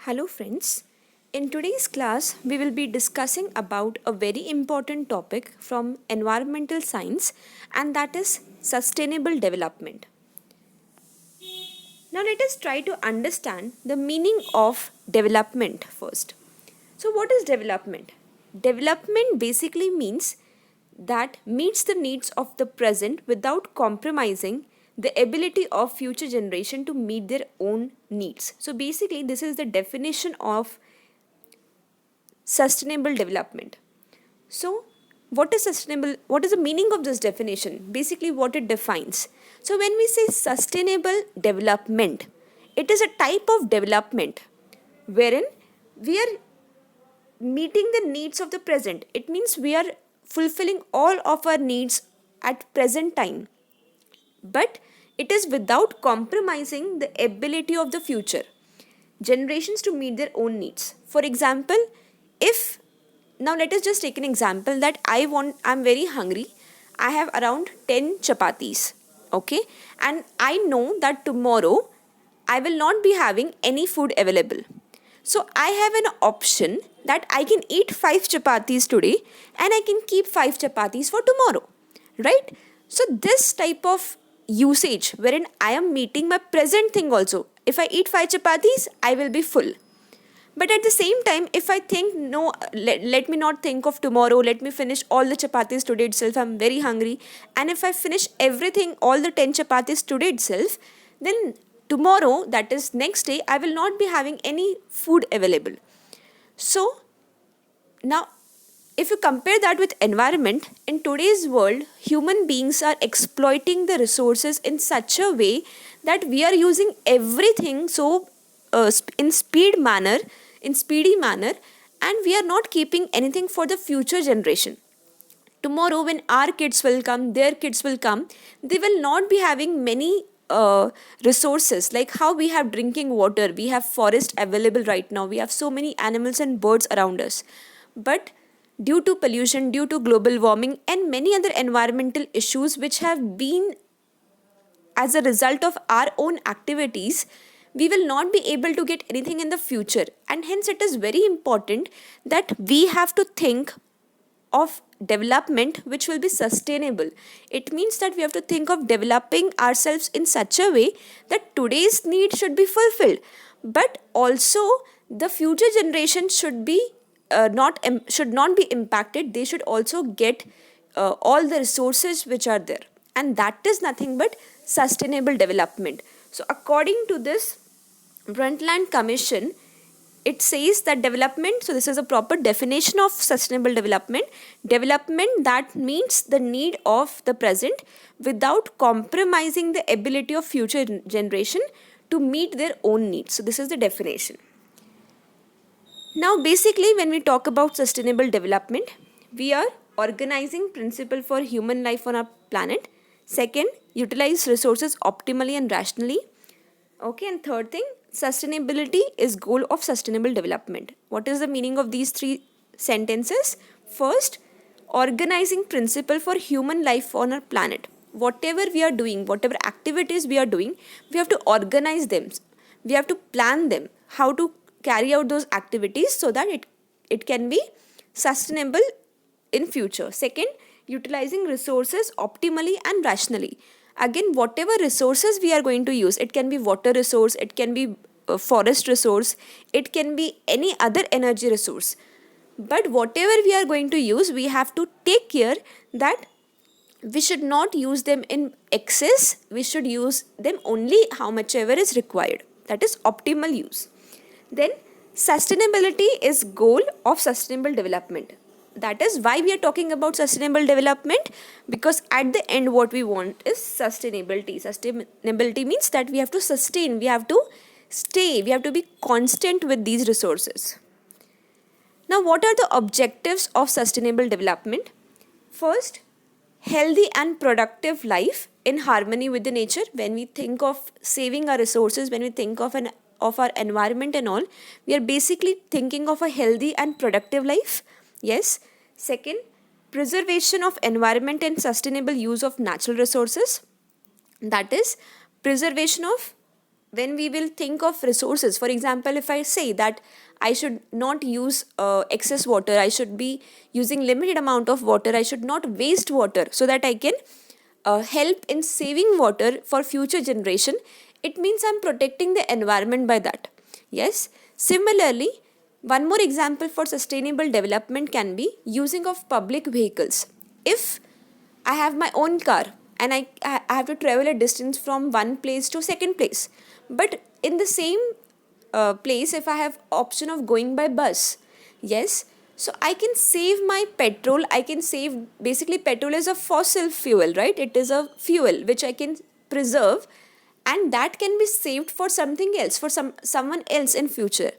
Hello friends. In today's class, we will be discussing about a very important topic from environmental science, and that is sustainable development. Now let us try to understand the meaning of development first. So what is development? Development basically means that meets the needs of the present without compromising the ability of future generation to meet their own needs. So basically this is the definition of sustainable development. So what is sustainable? What is the meaning of this definition? Basically what it defines. So when we say sustainable development, it is a type of development wherein we are meeting the needs of the present. It means we are fulfilling all of our needs at present time, but it is without compromising the ability of the future generations to meet their own needs. For example, if now let us just take an example that I'm very hungry. I have around 10 chapatis, okay, and I know that tomorrow I will not be having any food available. So I have an option that I can eat 5 chapatis today and I can keep 5 chapatis for tomorrow, right? So this type of usage wherein I am meeting my present thing also. If I eat 5 chapatis, I will be full. But at the same time, if I think, no, let me not think of tomorrow, let me finish all the chapatis today itself, I'm very hungry. And if I finish everything, all the 10 chapatis today itself, then tomorrow, that is next day, I will not be having any food available. So, now, if you compare that with environment, in today's world, human beings are exploiting the resources in such a way that we are using everything so in speedy manner, and we are not keeping anything for the future generation. Tomorrow when our kids will come, their kids will come, they will not be having many resources like how we have drinking water, we have forest available right now, we have so many animals and birds around us. But due to pollution, due to global warming and many other environmental issues which have been as a result of our own activities, we will not be able to get anything in the future. And hence, it is very important that we have to think of development which will be sustainable. It means that we have to think of developing ourselves in such a way that today's need should be fulfilled, but also the future generation should be should not be impacted. They should also get all the resources which are there, and that is nothing but sustainable development. So according to this Brundtland Commission, it says that development, so this is a proper definition of sustainable development: development that meets the need of the present without compromising the ability of future generation to meet their own needs. So this is the definition. Now basically when we talk about sustainable development, we are organizing principle for human life on our planet. Second, utilize resources optimally and rationally. Okay, and third thing, sustainability is goal of sustainable development. What is the meaning of these three sentences? First, organizing principle for human life on our planet. Whatever we are doing, whatever activities we are doing, we have to organize them. We have to plan them, how to carry out those activities so that it can be sustainable in future. Second, utilizing resources optimally and rationally. Again, whatever resources we are going to use, it can be water resource, it can be forest resource, it can be any other energy resource, but whatever we are going to use, we have to take care that we should not use them in excess. We should use them only how much ever is required. That is optimal use. Then sustainability is goal of sustainable development. That is why we are talking about sustainable development, because at the end what we want is sustainability. Sustainability means that we have to sustain, we have to stay, we have to be constant with these resources. Now what are the objectives of sustainable development? First, healthy and productive life in harmony with the nature. When we think of saving our resources, when we think of our environment and all, we are basically thinking of a healthy and productive life. Yes. Second, preservation of environment and sustainable use of natural resources. That is preservation of when we will think of resources, for example, if I say that I should not use excess water, I should be using limited amount of water, I should not waste water so that I can help in saving water for future generation, it means I'm protecting the environment by that. Yes, similarly, one more example for sustainable development can be using of public vehicles. If I have my own car and I have to travel a distance from one place to second place, but in the same place, if I have option of going by bus, yes, so I can save my petrol. I can save, basically petrol is a fossil fuel, right? It is a fuel which I can preserve, and that can be saved for something else, for someone else in future.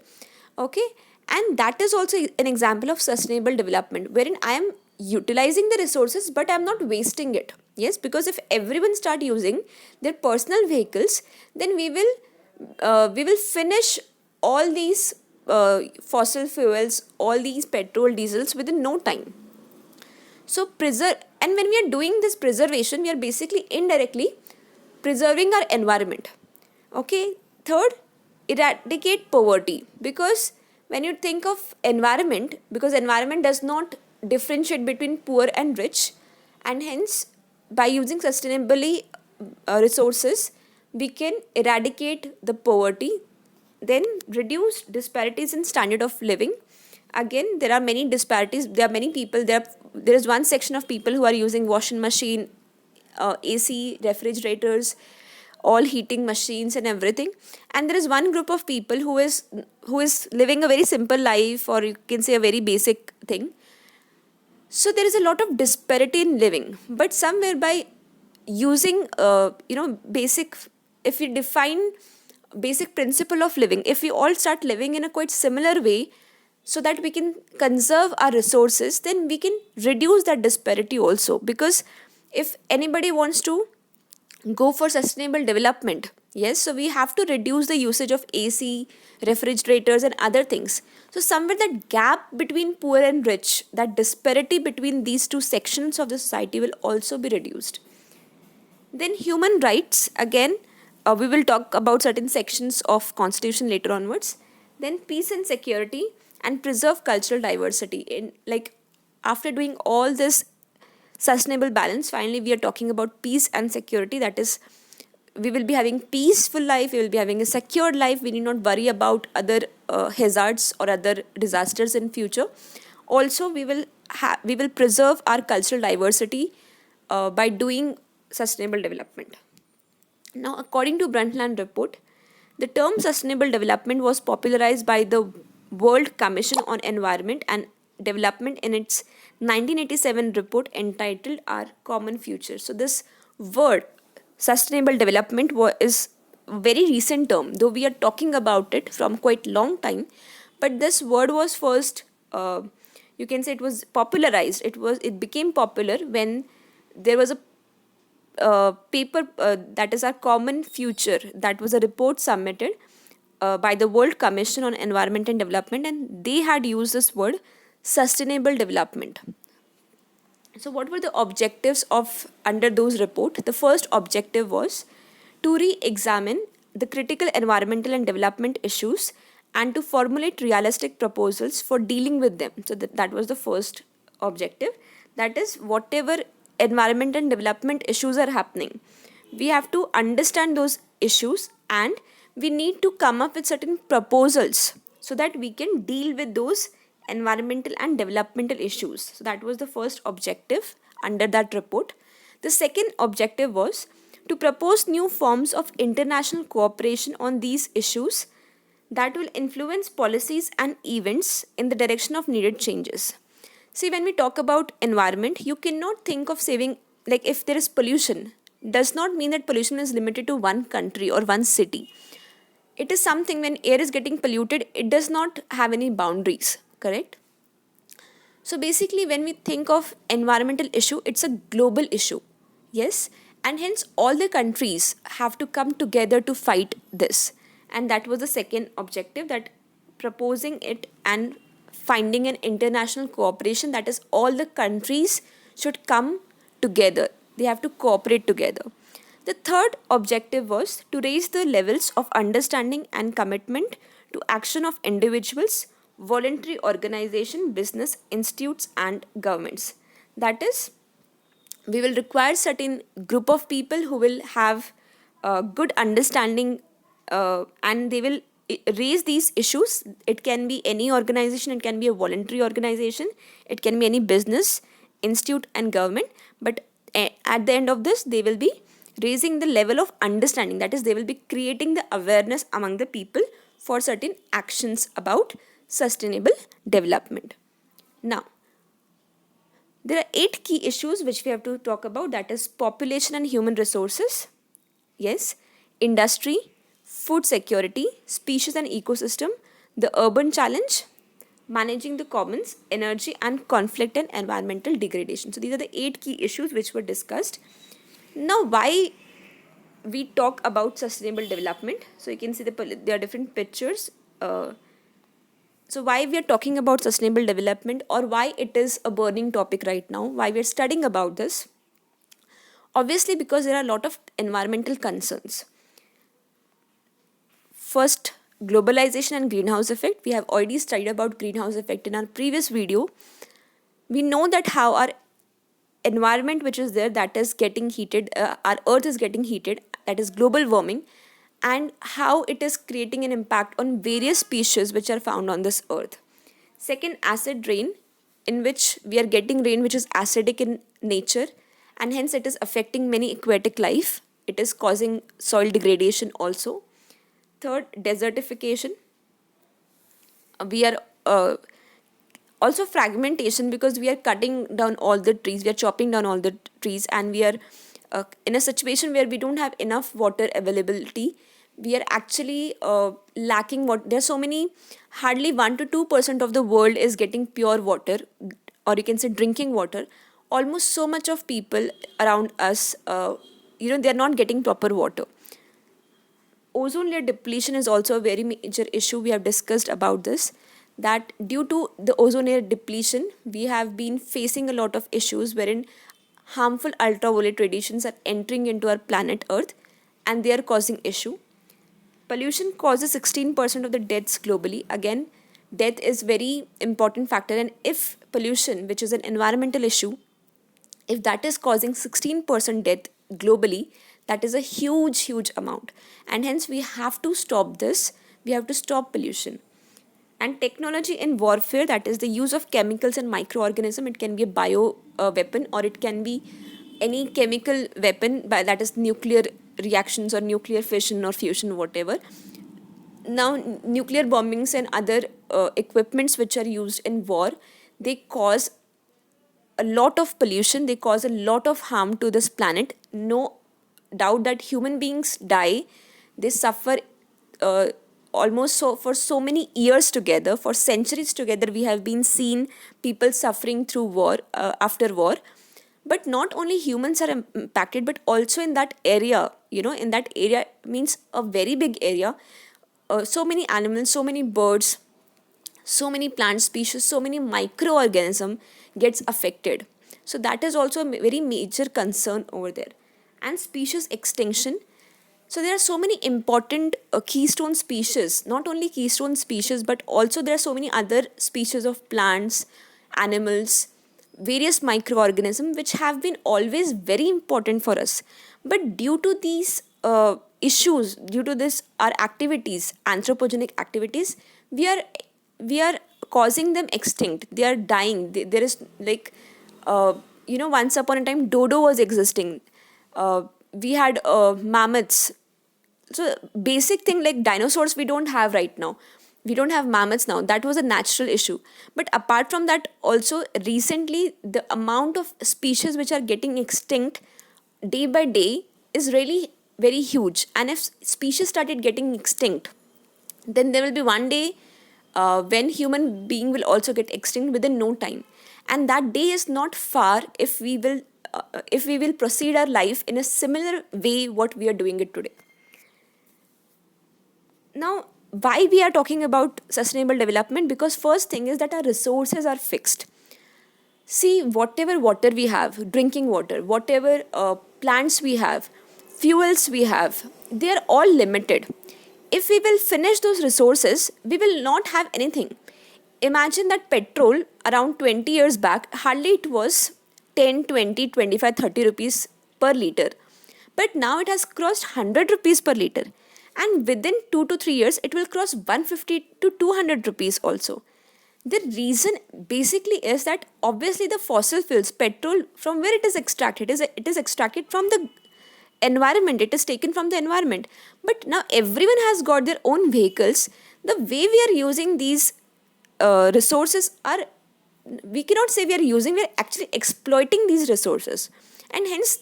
Okay, and that is also an example of sustainable development, wherein I am utilizing the resources but I'm not wasting it. Yes, because if everyone start using their personal vehicles, then we will finish all these fossil fuels, all these petrol, diesels within no time. So preserve, and when we are doing this preservation, we are basically indirectly preserving our environment. Okay, third, eradicate poverty, because when you think of environment, because environment does not differentiate between poor and rich, and hence by using sustainably resources, we can eradicate the poverty, then reduce disparities in standard of living. Again, there are many disparities, there are many people, there is one section of people who are using washing machine, AC, refrigerators, all heating machines and everything, and there is one group of people who is living a very simple life, or you can say a very basic thing. So there is a lot of disparity in living, but somewhere by using basic, if we define basic principle of living, if we all start living in a quite similar way, so that we can conserve our resources, then we can reduce that disparity also. Because if anybody wants to go for sustainable development, yes, so we have to reduce the usage of AC, refrigerators and other things. So somewhere that gap between poor and rich, that disparity between these two sections of the society will also be reduced. Then human rights, again, we will talk about certain sections of constitution later onwards. Then peace and security, and preserve cultural diversity. In, like, after doing all this sustainable balance, finally we are talking about peace and security. That is, we will be having peaceful life, we will be having a secured life, we need not worry about other hazards or other disasters in future. Also, we will preserve our cultural diversity by doing sustainable development. Now, according to Brundtland report, the term sustainable development was popularized by the World Commission on Environment and Development in its 1987 report entitled Our Common Future. So this word sustainable development is a very recent term, though we are talking about it from quite long time. But this word was first, you can say, it was popularized. It became popular when there was a paper, that is Our Common Future. That was a report submitted by the World Commission on Environment and Development, and they had used this word sustainable development. So what were the objectives of under those report? The first objective was to re-examine the critical environmental and development issues and to formulate realistic proposals for dealing with them. So that was the first objective. That is, whatever environment and development issues are happening, we have to understand those issues, and we need to come up with certain proposals so that we can deal with those environmental and developmental issues. So that was the first objective under that report. The second objective was to propose new forms of international cooperation on these issues that will influence policies and events in the direction of needed changes. See, when we talk about environment, you cannot think of saving, like if there is pollution, does not mean that pollution is limited to one country or one city. It is something, when air is getting polluted, it does not have any boundaries, correct? So basically, when we think of environmental issue, it's a global issue, yes, and hence all the countries have to come together to fight this. And that was the second objective, that proposing it and finding an international cooperation, that is, all the countries should come together, they have to cooperate together. The third objective was to raise the levels of understanding and commitment to action of individuals, voluntary organization, business, institutes and governments. That is, we will require certain group of people who will have good understanding, and they will raise these issues. It can be any organization, it can be a voluntary organization, it can be any business, institute and government, but at the end of this they will be raising the level of understanding. That is, they will be creating the awareness among the people for certain actions about sustainable development. Now, there are 8 key issues which we have to talk about, that is population and human resources, yes, industry, food security, species and ecosystem, the urban challenge, managing the commons, energy and conflict and environmental degradation. So these are the 8 key issues which were discussed. Now, why we talk about sustainable development? So you can see there are different pictures. So why we are talking about sustainable development, or why it is a burning topic right now, why we are studying about this? Obviously, because there are a lot of environmental concerns. First, globalization and greenhouse effect. We have already studied about greenhouse effect in our previous video. We know that how our environment which is there, that is getting heated, our earth is getting heated, that is global warming, and how it is creating an impact on various species which are found on this earth. Second, acid rain, in which we are getting rain which is acidic in nature, and hence it is affecting many aquatic life. It is causing soil degradation also. Third, desertification. We are also fragmentation, because we are cutting down all the trees, we are chopping down all the trees, and we are in a situation where we don't have enough water availability. We are actually lacking what there are so many, hardly 1 to 2% of the world is getting pure water, or you can say drinking water. Almost so much of people around us, they are not getting proper water. Ozone layer depletion is also a very major issue. We have discussed about this, that due to the ozone layer depletion, we have been facing a lot of issues wherein harmful ultraviolet radiations are entering into our planet Earth, and they are causing issue. Pollution causes 16% of the deaths globally. Again, death is very important factor, and if pollution, which is an environmental issue, if that is causing 16% death globally, that is a huge amount, and hence we have to stop this. We have to stop pollution. And technology in warfare, that is the use of chemicals and microorganism. It can be a bio weapon, or it can be any chemical weapon, that is nuclear reactions or nuclear fission or fusion, whatever. Now, nuclear bombings and other equipments which are used in war, they cause a lot of pollution, they cause a lot of harm to this planet. No doubt that human beings die, they suffer almost for so many years together, for centuries together. We have been seen people suffering through war, after war. But not only humans are impacted, but also in that area, in that area means a very big area, so many animals, so many birds, so many plant species, so many microorganisms gets affected. So that is also a very major concern over there. And species extinction. So there are so many important keystone species, not only keystone species, but also there are so many other species of plants, animals, various microorganisms which have been always very important for us. But due to these issues, due to this our activities, anthropogenic activities, we are causing them extinct. They are dying. There is like once upon a time dodo was existing. We had mammoths. So basic thing like dinosaurs we don't have right now. We don't have mammoths now. That was a natural issue. But apart from that, also recently the amount of species which are getting extinct day by day is really very huge. And if species started getting extinct, then there will be one day when human being will also get extinct within no time. And that day is not far if we will proceed our life in a similar way what we are doing it today. Now, why we are talking about sustainable development? Because first thing is that our resources are fixed. See, whatever water we have, drinking water, whatever plants we have, fuels we have, they are all limited. If we will finish those resources, we will not have anything. Imagine that petrol around 20 years back, hardly it was 10, 20, 25, 30 rupees per liter. But now it has crossed 100 rupees per liter. And within 2 to 3 years, it will cross 150 to 200 rupees also. The reason basically is that obviously the fossil fuels, petrol, from where it is extracted, it is extracted from the environment, it is taken from the environment. But now everyone has got their own vehicles. The way we are using these resources are, we cannot say we are using, we are actually exploiting these resources, and hence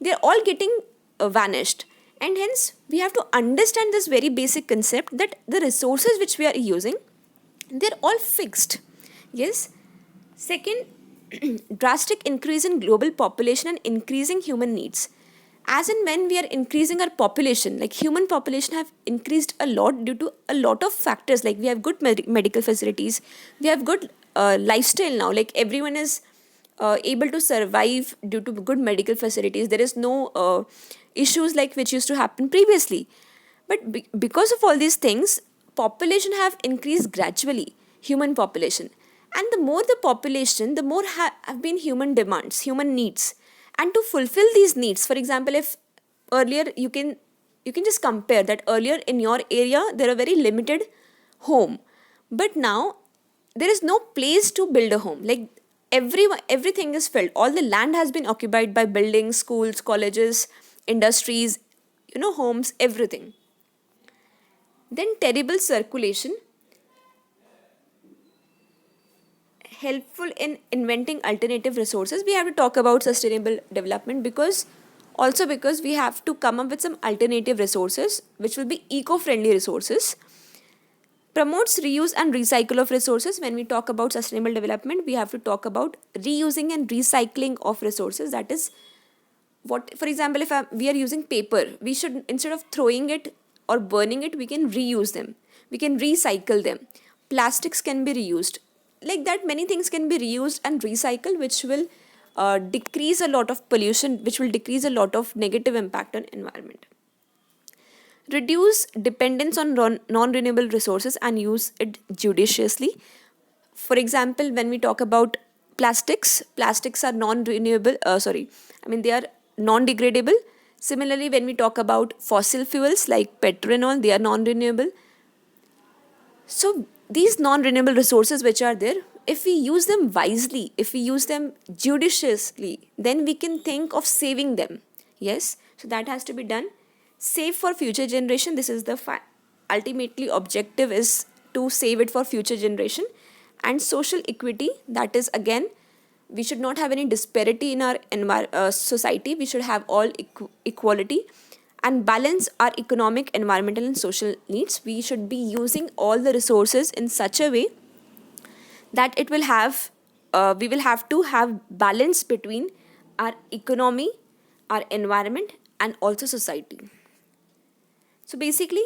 they are all getting vanished. And hence we have to understand this very basic concept that the resources which we are using, they're all fixed. Yes. Second, drastic increase in global population and increasing human needs. As and when we are increasing our population, like human population have increased a lot due to a lot of factors, like we have good medical facilities, we have good lifestyle now, like everyone is able to survive due to good medical facilities. There is no issues like which used to happen previously. But because of all these things, population have increased gradually, human population. And the more the population, the more have been human demands, human needs. And to fulfill these needs, for example, if earlier you can just compare that earlier in your area there are very limited home, but now there is no place to build a home. Like everything is filled, all the land has been occupied by buildings, schools, colleges, industries, homes, everything. Then terrible circulation, helpful in inventing alternative resources. We have to talk about sustainable development because we have to come up with some alternative resources which will be eco-friendly resources. Promotes reuse and recycle of resources. When we talk about sustainable development, we have to talk about reusing and recycling of resources. That is what, for example, if we are using paper, we should, instead of throwing it or burning it, we can reuse them, we can recycle them. Plastics can be reused. Like that, many things can be reused and recycled, which will decrease a lot of pollution, which will decrease a lot of negative impact on environment. Reduce dependence on non-renewable resources and use it judiciously. For example, when we talk about plastics are non-renewable, they are non-degradable. Similarly, when we talk about fossil fuels like petrol and all, they are non-renewable. So these non-renewable resources which are there, if we use them wisely, if we use them judiciously, then we can think of saving them. Yes, so that has to be done. Save for future generation. This is the ultimately objective is to save it for future generation. And social equity, that is again, we should not have any disparity in our society. We should have all equality and balance our economic, environmental and social needs. We should be using all the resources in such a way that it will have we will have to have balance between our economy, our environment and also society. So basically,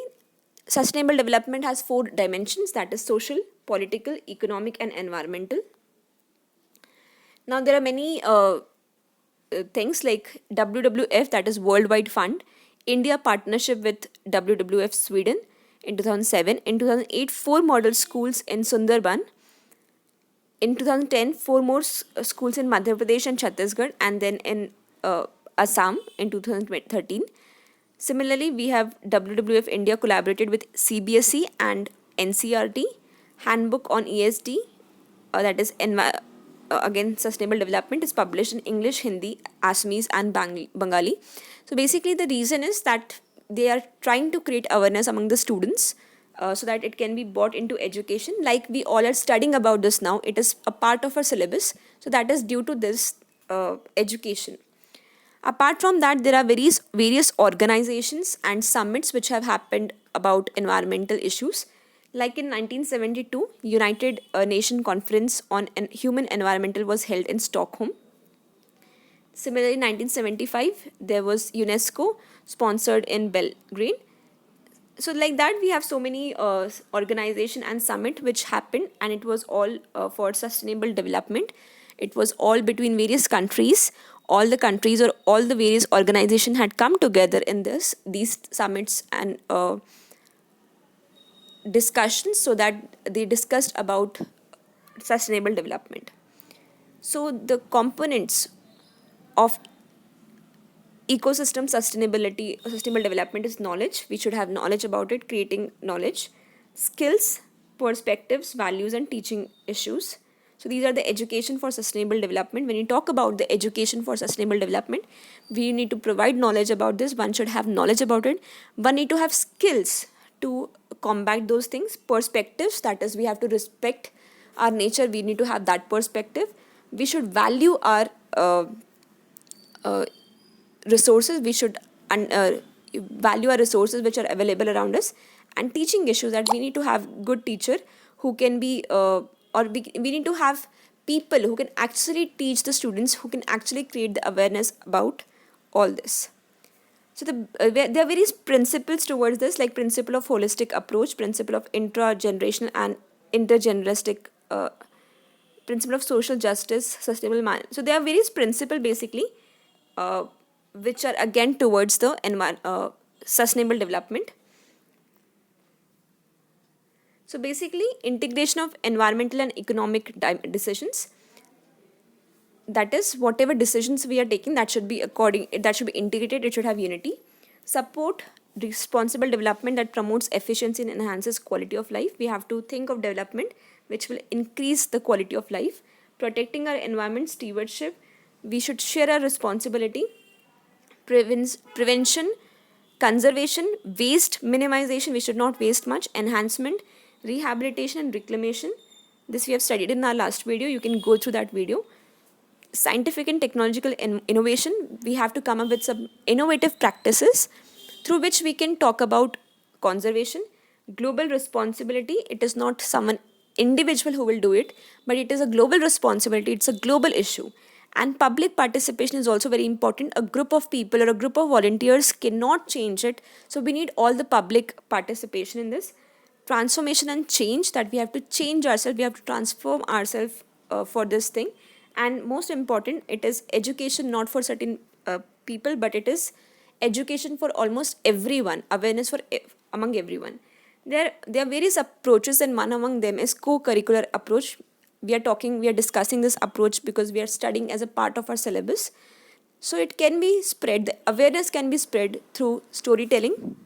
sustainable development has 4 dimensions, that is social, political, economic and environmental. Now there are many things like WWF, that is Worldwide Fund, India partnership with WWF Sweden in 2007, in 2008 4 model schools in Sundarban, in 2010 4 more schools in Madhya Pradesh and Chhattisgarh, and then in Assam in 2013. Similarly, we have WWF India collaborated with CBSE and NCERT, Handbook on ESD, that is again sustainable development, is published in English, Hindi, Assamese and Bengali. So basically the reason is that they are trying to create awareness among the students so that it can be brought into education. Like we all are studying about this now, it is a part of our syllabus, so that is due to this education. Apart from that, there are various organizations and summits which have happened about environmental issues. Like in 1972, United Nation Conference on Human Environmental was held in Stockholm. Similarly, in 1975, there was UNESCO sponsored in Belgrade. So like that, we have so many organization and summit which happened, and it was all for sustainable development. It was all between various countries. All the countries or all the various organizations had come together in these summits and discussions, so that they discussed about sustainable development. So the components of ecosystem sustainable development is knowledge. We should have knowledge about it, creating knowledge, skills, perspectives, values, and teaching issues. So these are the education for sustainable development. When you talk about the education for sustainable development, we need to provide knowledge about this. One should have knowledge about it. One need to have skills to combat those things. Perspectives, that is, we have to respect our nature. We need to have that perspective. We should value our uh, resources. We should value our resources which are available around us. And teaching issues, that we need to have good teacher who can be we need to have people who can actually teach the students, who can actually create the awareness about all this. So there are various principles towards this, like principle of holistic approach, principle of intra-generational and intergenerational, principle of social justice, sustainable man. So there are various principles basically, uh, which are again towards the sustainable development. So basically, integration of environmental and economic decisions. That is, whatever decisions we are taking, that should be integrated. It should have unity. Support responsible development that promotes efficiency and enhances quality of life. We have to think of development which will increase the quality of life. Protecting our environment, stewardship. We should share our responsibility. Prevention, conservation, waste minimization. We should not waste much. Enhancement, rehabilitation, and reclamation. This we have studied in our last video. You can go through that video. Scientific and technological innovation. We have to come up with some innovative practices through which we can talk about conservation. Global responsibility. It is not someone individual who will do it, but it is a global responsibility. It's a global issue. And public participation is also very important. A group of people or a group of volunteers cannot change it. So we need all the public participation in this. Transformation and change, that we have to change ourselves, we have to transform ourselves for this thing. And most important, it is education not for certain people, but it is education for almost everyone, awareness for among everyone. There are various approaches, and one among them is co-curricular approach. We are discussing this approach because we are studying as a part of our syllabus. So it can be spread, the awareness can be spread through storytelling,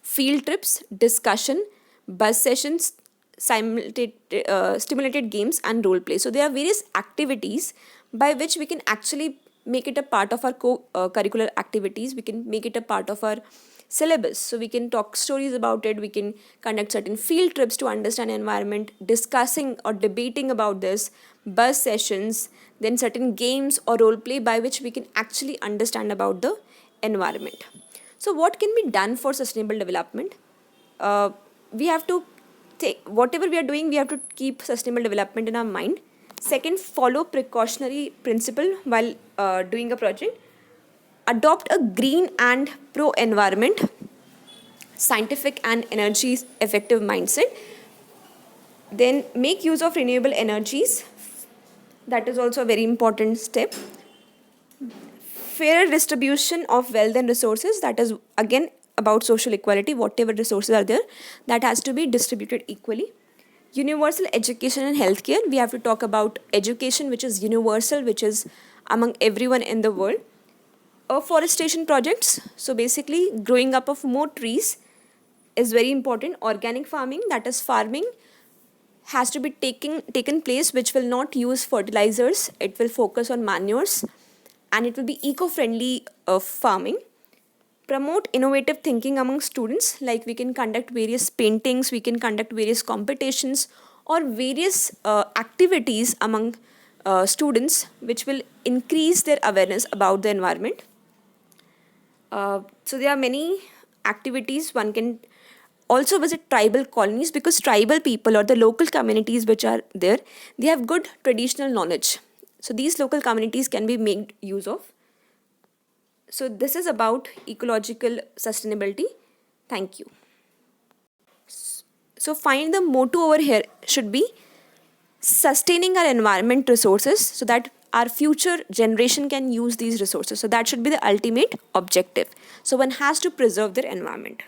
field trips, discussion, buzz sessions, stimulated games, and role play. So there are various activities by which we can actually make it a part of our curricular activities. We can make it a part of our syllabus. So we can talk stories about it. We can conduct certain field trips to understand environment, discussing or debating about this, buzz sessions, then certain games or role play by which we can actually understand about the environment. So what can be done for sustainable development? We have to take whatever we are doing, we have to keep sustainable development in our mind. Second, follow precautionary principle while doing a project. Adopt a green and pro environment, scientific and energy effective mindset. Then make use of renewable energies. That is also a very important step. Fair distribution of wealth and resources. That is again about social equality. Whatever resources are there, that has to be distributed equally. Universal education and healthcare. We have to talk about education which is universal, which is among everyone in the world. Afforestation projects. So basically, growing up of more trees is very important. Organic farming, that is farming has to be taken place which will not use fertilizers. It will focus on manures, and it will be eco-friendly farming. Promote innovative thinking among students, like we can conduct various paintings, we can conduct various competitions or various activities among students which will increase their awareness about the environment. So there are many activities. One can also visit tribal colonies, because tribal people or the local communities which are there, they have good traditional knowledge. So these local communities can be made use of. So this is about ecological sustainability. Thank you. So find the motto over here should be sustaining our environment resources so that our future generation can use these resources. So that should be the ultimate objective. So one has to preserve their environment.